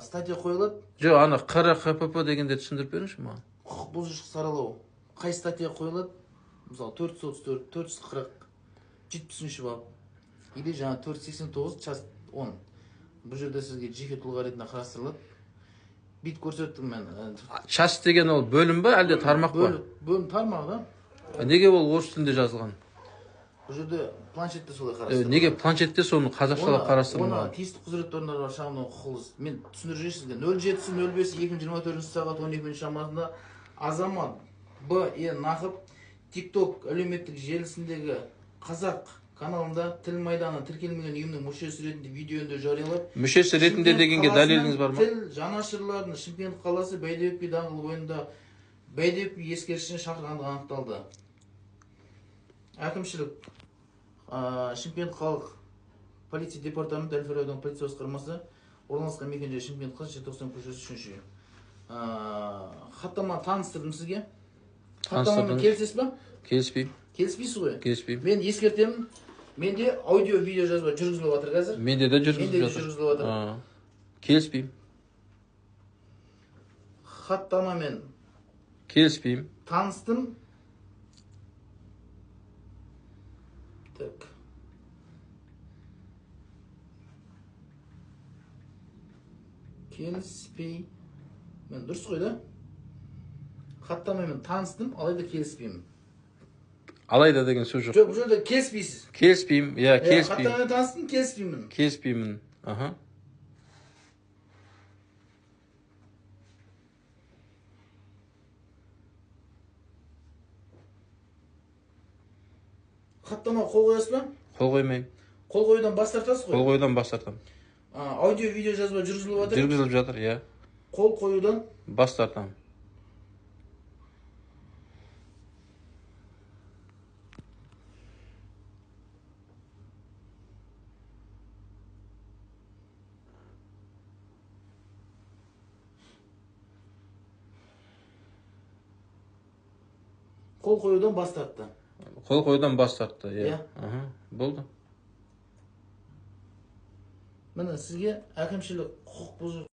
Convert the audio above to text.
статья қойылады. Жоқ, ана КРХПП дегенде түсіндіріп беріңізші маған. Құқық бұзушылық саралау. Қай статья қойылады? Мысалы 434, 440, 70-ші бап. Или жаңа 489, часть 10. Бұл жерде сізге жеке тұлға ретінде қарастырылады. Бит көрсеттім мен. Часть деген ол бөлім ба, әлде тармақ па? Бөлім тармақ да. Неге ол орыс тілінде жазылған? Бұл жерде планшетте солай қарастырылған. Неге планшетте соны қазақшалап қарастырылған? Оны тиісті құзыретті орындар бар шағымдауға құқылысыз. Мен түсіндіріп сізге 07.05.2024 сағат 12 шамасында азамат Б.Е. Нақып TikTok әлеуметтік желісіндегі қазақ каналында тіл майданы тіркелмеген ұйымның мүшесі ретінде видеоны жариялап, Мүшесі ретінде дегенге дәлеліңіз бар ма? Тіл жанашырларының Шымкент қаласы Бәйдібек би даңғылы бойында Бәйдібек би ескерткішіне шақырғандығы анықталды. Әкімшілік Шымкент қалалық полиция департаменті Әл-Фараби аудандық полиция басқармасы орналасқан мекенжай Шымкент қаласы желтоқсан көшесі 3-ші. Хаттама таныстырдым сізге. Хаттамамен келісесіз ба? Келіспеймін. Келіспейсіз ғой? Келіспеймін. Мен ескертемін. Менде аудио видео жазба жүргізіліп жатыр қазір. Менде де жүргізіліп жатыр. Келіспеймін. Хаттамамен келіспеймін. Таныстым. Так. Келіспеймін. Дұрыс қой да? Хаттамамен таныстым, алайда келіспеймін. Алайда деген сөз жоқ. Жоқ, бұл жерде келіспейсіз. Келіспеймін, иә, келіспеймін. Хаттамамен таныстым, келіспеймін. Келіспеймін. Аха. Хаттама қол қоясыз ба? Қол қоймаймын. Қол қоюдан бас тартасыз ғой? Қол қоюдан бас тартамын. Аудио видео жазба жүргізіліп жатыр? Жүргізіліп жатыр, иә. Қол қоюдан бас тартамын. Қол қоюдан бас тартты. Қол қоюдан бас тартты, иә. Болды. Міне сізге әкімшілік құқық бұзу